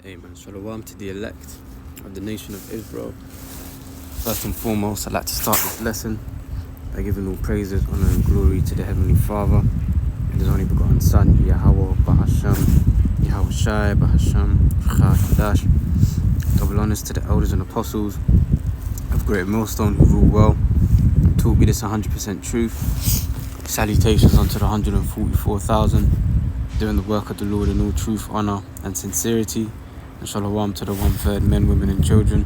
Amen. Shalom to the elect of the nation of Israel. First and foremost, I'd like to start this lesson by giving all praises, honor, and glory to the Heavenly Father and His only begotten Son, Yahweh Bahasham, Yahweh Shai Bahasham, Chadash. Double honors to the elders and apostles of Great Millstone who rule well and taught me this 100% truth. Salutations unto the 144,000 doing the work of the Lord in all truth, honor, and sincerity. And shalom to the 1/3 men, women, and children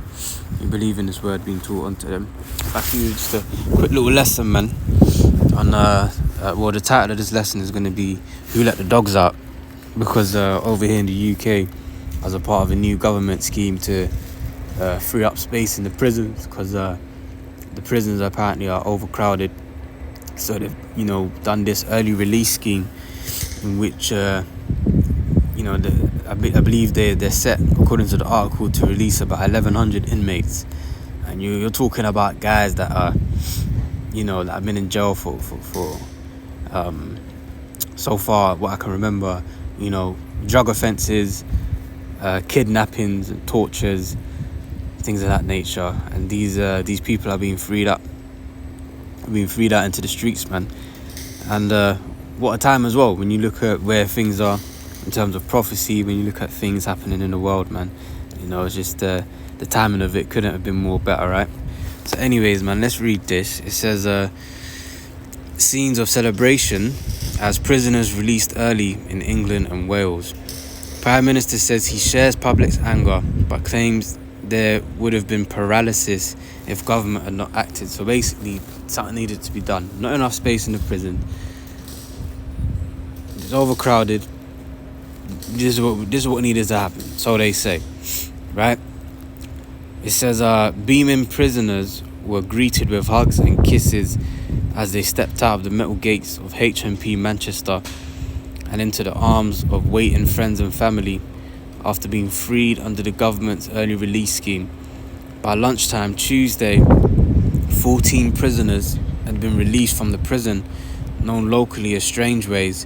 who believe in this word being taught unto them. Back to you, just a quick little lesson, man. On the title of this lesson is going to be "Who Let the Dogs Out?" Because over here in the UK, as a part of a new government scheme to free up space in the prisons, because the prisons apparently are overcrowded. So they've done this early release scheme in which I believe they're set, according to the article, to release about 1,100 inmates. And you're talking about guys that are that have been in jail for so far what I can remember, drug offences, kidnappings and tortures, things of that nature. And these people are being freed out into the streets, man. And what a time as well when you look at where things are in terms of prophecy, when you look at things happening in the world, man. It's just the timing of it couldn't have been more better, right? So anyways, man, let's read this. It says scenes of celebration as prisoners released early in England and Wales. Prime Minister says he shares public's anger but claims there would have been paralysis if government had not acted. So basically something needed to be done. Not enough space in the prison. It's overcrowded. This is what needed to happen, so they say, right? It says beaming prisoners were greeted with hugs and kisses as they stepped out of the metal gates of HMP Manchester and into the arms of waiting friends and family after being freed under the government's early release scheme. By lunchtime Tuesday, 14 prisoners had been released from the prison known locally as Strangeways,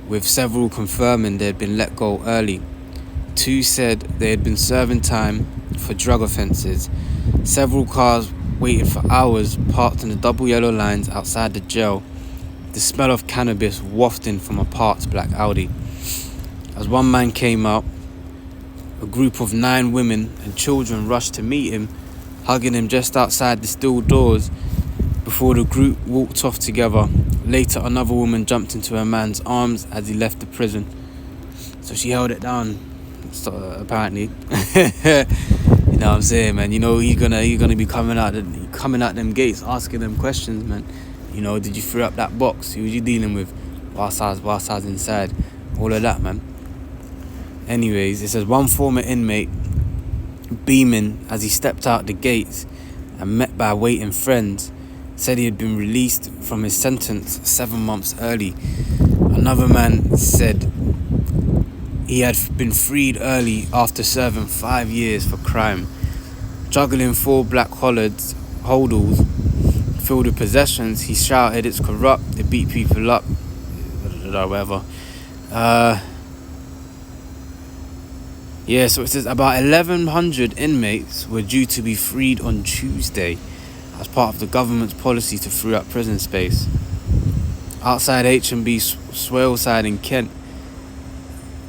with several confirming they had been let go early. 2 said they had been serving time for drug offences. Several cars waited for hours parked in the double yellow lines outside the jail, the smell of cannabis wafting from a parked black Audi. As one man came out, a group of 9 women and children rushed to meet him, hugging him just outside the steel doors before the group walked off together. Later, another woman jumped into her man's arms as he left the prison. So she held it down, apparently. You know what I'm saying, man? He's gonna be coming out them gates, asking them questions, man. Did you free up that box? Who was you dealing with whilst I was inside? All of that, man. Anyways, it says one former inmate, beaming as he stepped out the gates and met by waiting friends, said he had been released from his sentence 7 months early. Another man said he had been freed early after serving 5 years for crime. Juggling 4 black holdalls filled with possessions, he shouted, "It's corrupt, they beat people up," whatever. So it says about 1,100 inmates were due to be freed on Tuesday as part of the government's policy to free up prison space. Outside H&B Swaleside in Kent,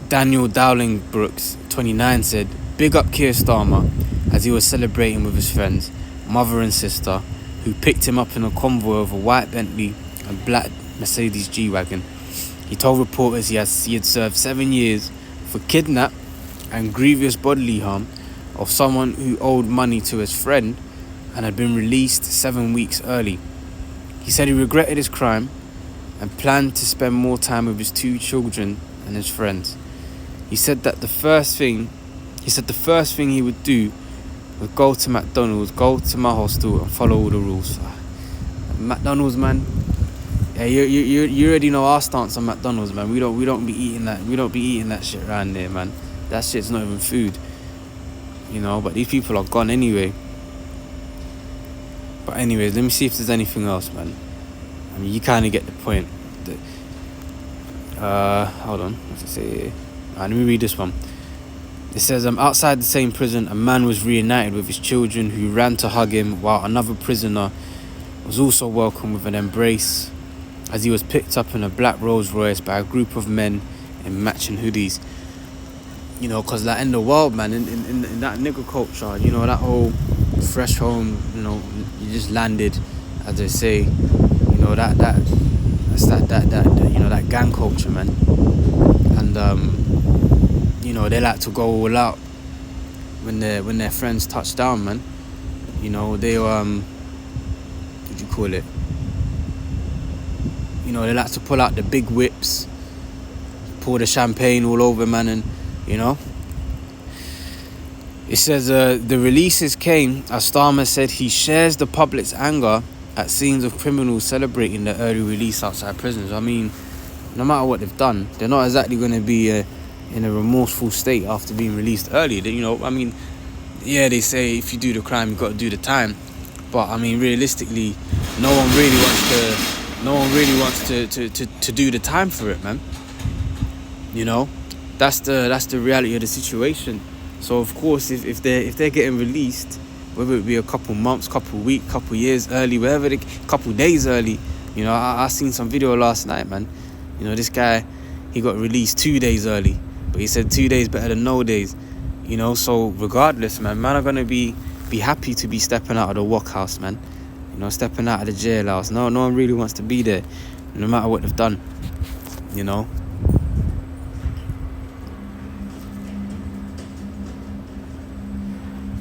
Daniel Dowling Brooks, 29, said, "Big up Keir Starmer," as he was celebrating with his friends, mother and sister, who picked him up in a convoy of a white Bentley and black Mercedes G-Wagon. He told reporters he had served 7 years for kidnap and grievous bodily harm of someone who owed money to his friend and had been released 7 weeks early. He said he regretted his crime and planned to spend more time with his 2 children and his friends. He said the first thing he would do was go to McDonald's, go to my hostel and follow all the rules. McDonald's, man. Yeah, you already know our stance on McDonald's, man. We don't be eating that. We don't be eating that shit around there, man. That shit's not even food. But these people are gone anyway. But anyways, let me see if there's anything else, man. You kind of get the point. Hold on. What's it say here? Let me read this one. It says, outside the same prison, a man was reunited with his children who ran to hug him, while another prisoner was also welcomed with an embrace as he was picked up in a black Rolls Royce by a group of men in matching hoodies. You know, because like in the world, man, in that nigger culture, you know, that whole fresh home, you know, you just landed, as they say, you know, that's you know, that gang culture, man. And you know, they like to go all out when their friends touch down, man. You know, they what do you call it? You know, they like to pull out the big whips, pour the champagne all over, man, and you know. It says the releases came as Starmer said he shares the public's anger at scenes of criminals celebrating their early release outside prisons. I mean, no matter what they've done, they're not exactly going to be in a remorseful state after being released early. You know, I mean, yeah, they say if you do the crime, you've got to do the time. But I mean, realistically, no one really wants to do the time for it, man. You know, that's the reality of the situation. So of course, if they're getting released, whether it be a couple months, couple weeks, couple years early, wherever couple days early, you know, I seen some video last night, man. You know, this guy, he got released 2 days early, but he said 2 days better than no days. You know, so regardless, man are gonna be happy to be stepping out of the workhouse, man. You know, stepping out of the jailhouse. No one really wants to be there, no matter what they've done. You know.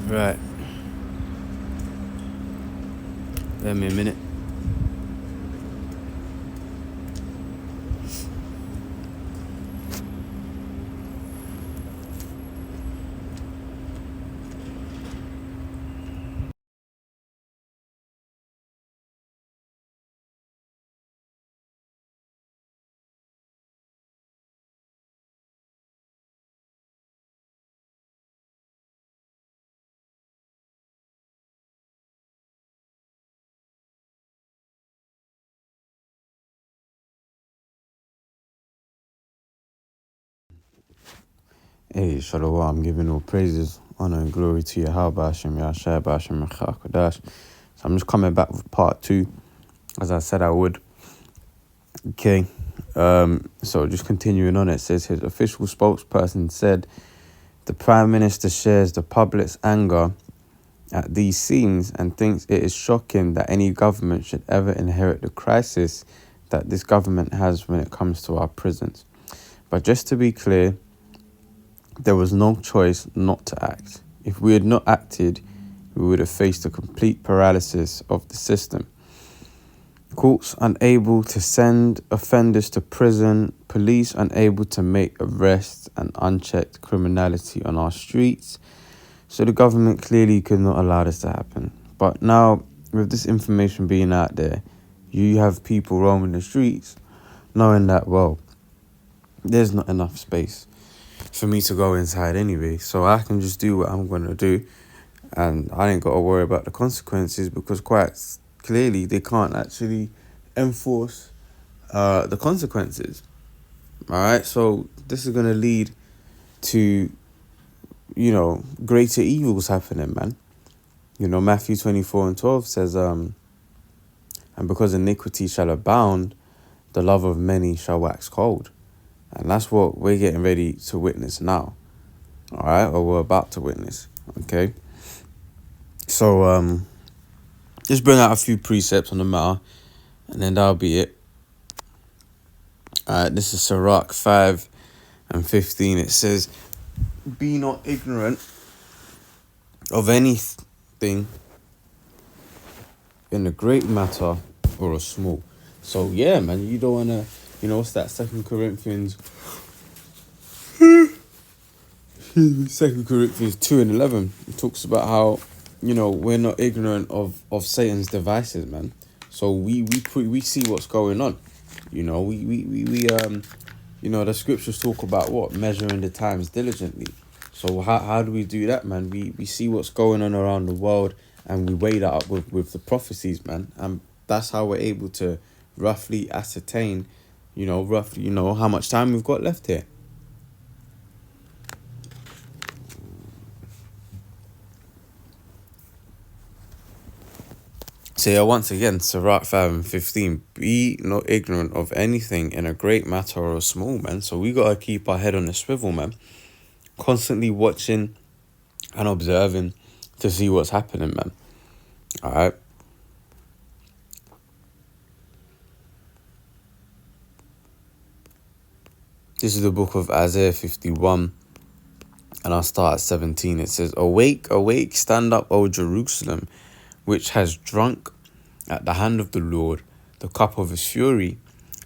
Right. Give me a minute. Hey, Shalom, I'm giving all praises, honor and glory to Yahweh, Hashem, Yahshua, Hashem, Kodash. So I'm just coming back with part 2, as I said I would. Okay, so just continuing on, it says his official spokesperson said the Prime Minister shares the public's anger at these scenes and thinks it is shocking that any government should ever inherit the crisis that this government has when it comes to our prisons. But just to be clear, there was no choice not to act. If we had not acted, we would have faced a complete paralysis of the system. Courts unable to send offenders to prison, police unable to make arrests, and unchecked criminality on our streets. So the government clearly could not allow this to happen. But now, with this information being out there, you have people roaming the streets knowing that, well, there's not enough space for me to go inside anyway, so I can just do what I'm going to do, and I ain't got to worry about the consequences, because quite clearly they can't actually enforce the consequences. Alright, so this is going to lead to, you know, greater evils happening, man. You know, Matthew 24:12 says, and because iniquity shall abound, the love of many shall wax cold. And that's what we're getting ready to witness now. All right, or we're about to witness. Okay. So just bring out a few precepts on the matter, and then that'll be it. All right, this is Sirach 5:15. It says, "Be not ignorant of anything in a great matter or a small." So yeah, man, you don't wanna. You know, what's that? 2 Corinthians 2:11. It talks about how, you know, we're not ignorant of Satan's devices, man. So we see what's going on. You know, we you know, the scriptures talk about what? Measuring the times diligently. So how do we do that, man? We see what's going on around the world, and we weigh that up with the prophecies, man. And that's how we're able to roughly ascertain, you know, how much time we've got left here. So yeah, once again, Sirach 5 and 15, be not ignorant of anything in a great matter or a small, man. So we gotta keep our head on the swivel, man. Constantly watching and observing to see what's happening, man. Alright. This is the book of Isaiah 51, and I'll start at 17. It says, Awake, awake, stand up, O Jerusalem, which has drunk at the hand of the Lord the cup of his fury.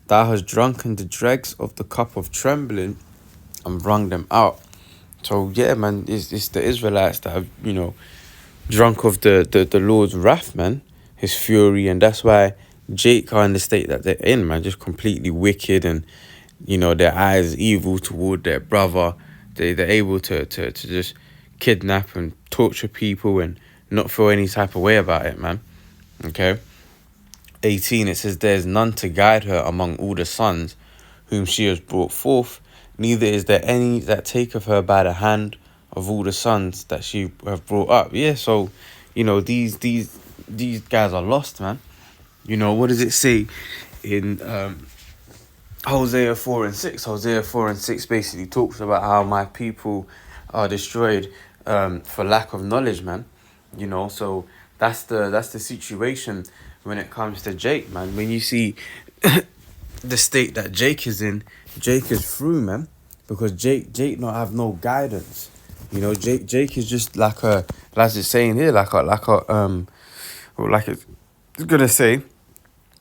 Thou hast drunken the dregs of the cup of trembling and wrung them out. So yeah, man, it's the Israelites that have, drunk of the Lord's wrath, man, his fury, and that's why Jake are in the state that they're in, man, just completely wicked, and their eyes evil toward their brother. They're able to just kidnap and torture people and not feel any type of way about it, man. Okay. 18, it says, There is none to guide her among all the sons whom she has brought forth, neither is there any that taketh her by the hand of all the sons that she have brought up. Yeah, so, these guys are lost, man. What does it say in Hosea 4 and 6? Hosea 4 and 6 basically talks about how my people are destroyed for lack of knowledge, man. So that's the situation when it comes to Jake, man. When you see the state that Jake is in, Jake is through, man, because Jake not have no guidance. Jake is just like as it's saying here, like it's gonna say,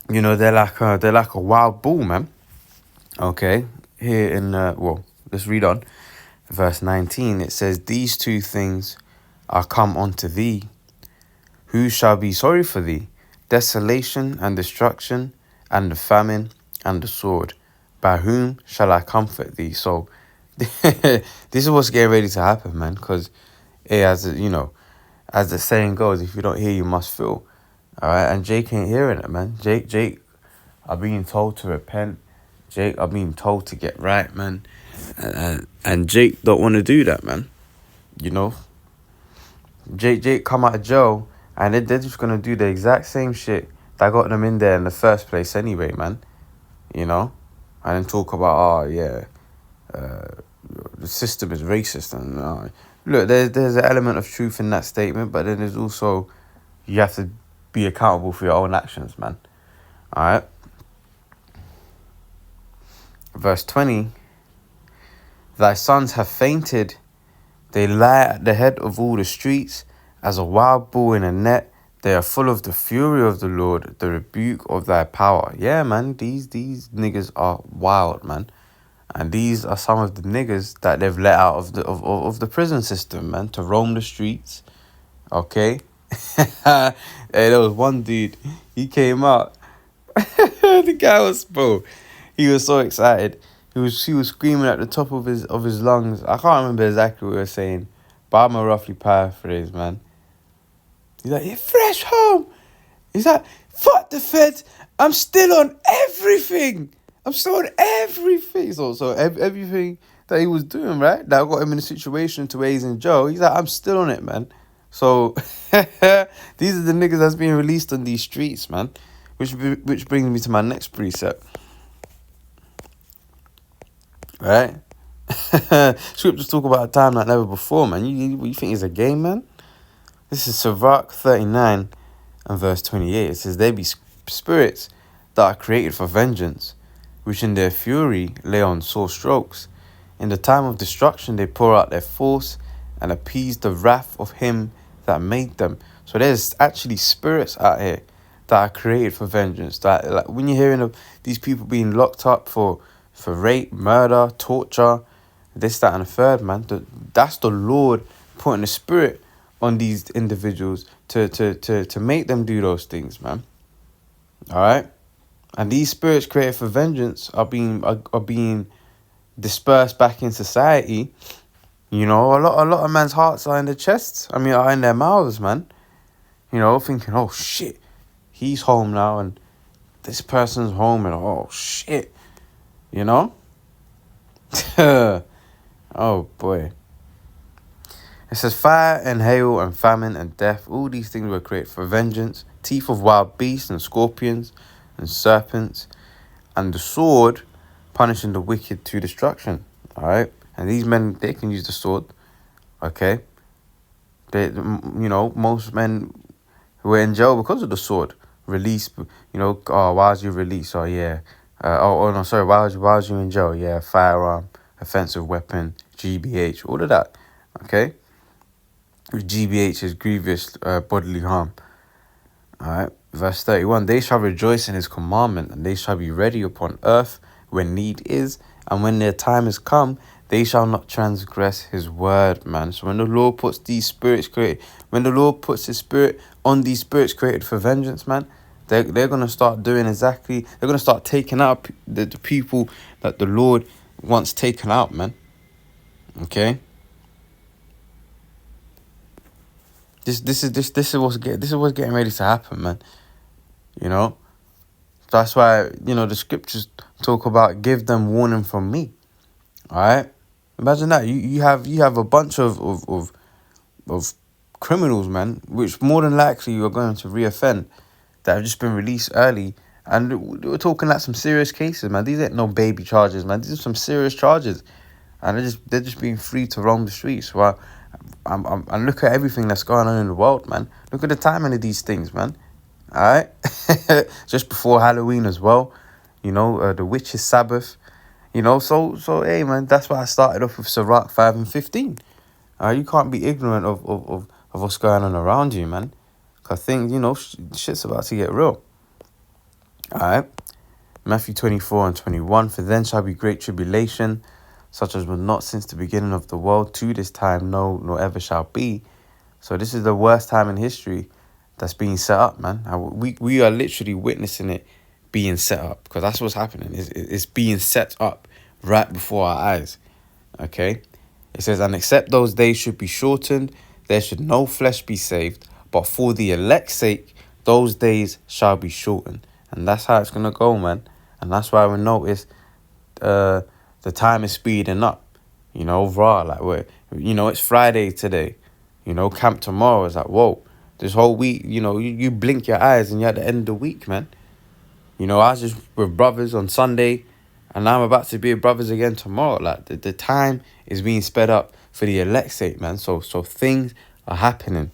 they're like a wild bull, man. Okay, here in let's read on, verse 19. It says, These two things are come unto thee. Who shall be sorry for thee? Desolation and destruction, and the famine and the sword. By whom shall I comfort thee? So this is what's getting ready to happen, man. Because as the saying goes, if you don't hear, you must feel. All right, and Jake ain't hearing it, man. Jake are being told to repent. Jake are being told to get right, man. And Jake don't want to do that, man. Jake come out of jail, and they're just going to do the exact same shit that got them in there in the first place anyway, man. And then talk about, the system is racist. And look, there's an element of truth in that statement, but then there's also, you have to be accountable for your own actions, man. All right. Verse 20, Thy sons have fainted, they lie at the head of all the streets, as a wild bull in a net. They are full of the fury of the Lord, the rebuke of thy power. Yeah, man, these niggas are wild, man. And these are some of the niggas that they've let out of the prison system, man, to roam the streets. Okay? Hey, there was one dude, he came out. The guy was, bro, he was so excited. He was screaming at the top of his lungs. I can't remember exactly what he was saying, but I'm a roughly paraphrase, man. He's like, "You're fresh home." He's like, "Fuck the feds. I'm still on everything. I'm still on everything." So everything that he was doing, right, that got him in a situation to where he's in jail. He's like, "I'm still on it, man." So these are the niggas that's being released on these streets, man. Which brings me to my next precept. Right? Scriptures talk about a time like never before, man. You think it's a game, man? This is Sirach 39 and verse 28. It says, There be spirits that are created for vengeance, which in their fury lay on sore strokes. In the time of destruction they pour out their force and appease the wrath of him that made them. So there's actually spirits out here that are created for vengeance. That, like, when you're hearing of these people being locked up for rape, murder, torture, this, that, and the third, man, that's the Lord putting a spirit on these individuals to make them do those things, man. All right, and these spirits created for vengeance are being dispersed back in society. A lot of men's hearts are in their chests. Are in their mouths, man. Thinking, oh shit, he's home now, and this person's home, and oh shit, Oh boy. It says fire and hail and famine and death. All these things were created for vengeance. Teeth of wild beasts and scorpions and serpents. And the sword punishing the wicked to destruction. All right. And these men, they can use the sword. Okay. They, most men who were in jail because of the sword, released, oh, why was you released? Oh, yeah. No, sorry, why was you in jail? Yeah, firearm, offensive weapon, GBH, all of that. Okay. GBH is grievous bodily harm. All right. Verse 31, they shall rejoice in his commandment, and they shall be ready upon earth when need is, and when their time is come, they shall not transgress his word, man. So when the Lord puts these spirits created, when the Lord puts his spirit on these spirits created for vengeance, man, they're going to start doing exactly, they're going to start taking out the people that the Lord wants taken out, man. Okay? This is what's getting ready to happen, man. You know? That's why, the scriptures talk about give them warning from me. All right? Imagine that. You have a bunch of criminals, man, which more than likely you're going to reoffend, that have just been released early. And we're talking like some serious cases, man. These ain't no baby charges, man. These are some serious charges. And they're just being free to roam the streets. Well, and look at everything that's going on in the world, man. Look at the timing of these things, man. All right? Just before Halloween as well. The witches' Sabbath. So hey, man, that's why I started off with Sirach 5 and 15. You can't be ignorant of what's going on around you, man. Because things, shit's about to get real. All right? Matthew 24 and 21. For then shall be great tribulation, such as was not since the beginning of the world to this time, no, nor ever shall be. So this is the worst time in history that's being set up, man. We are literally witnessing it being set up, because that's what's happening. It's being set up right before our eyes. Okay? It says, and except those days should be shortened, there should no flesh be saved, but for the elect's sake, those days shall be shortened. And that's how it's going to go, man. And that's why we notice the time is speeding up. It's Friday today. Camp tomorrow is like, whoa. This whole week, you blink your eyes and you're at the end of the week, man. I was just with brothers on Sunday, and now I'm about to be with brothers again tomorrow. Like, the time is being sped up for the elect's sake, man. So things are happening.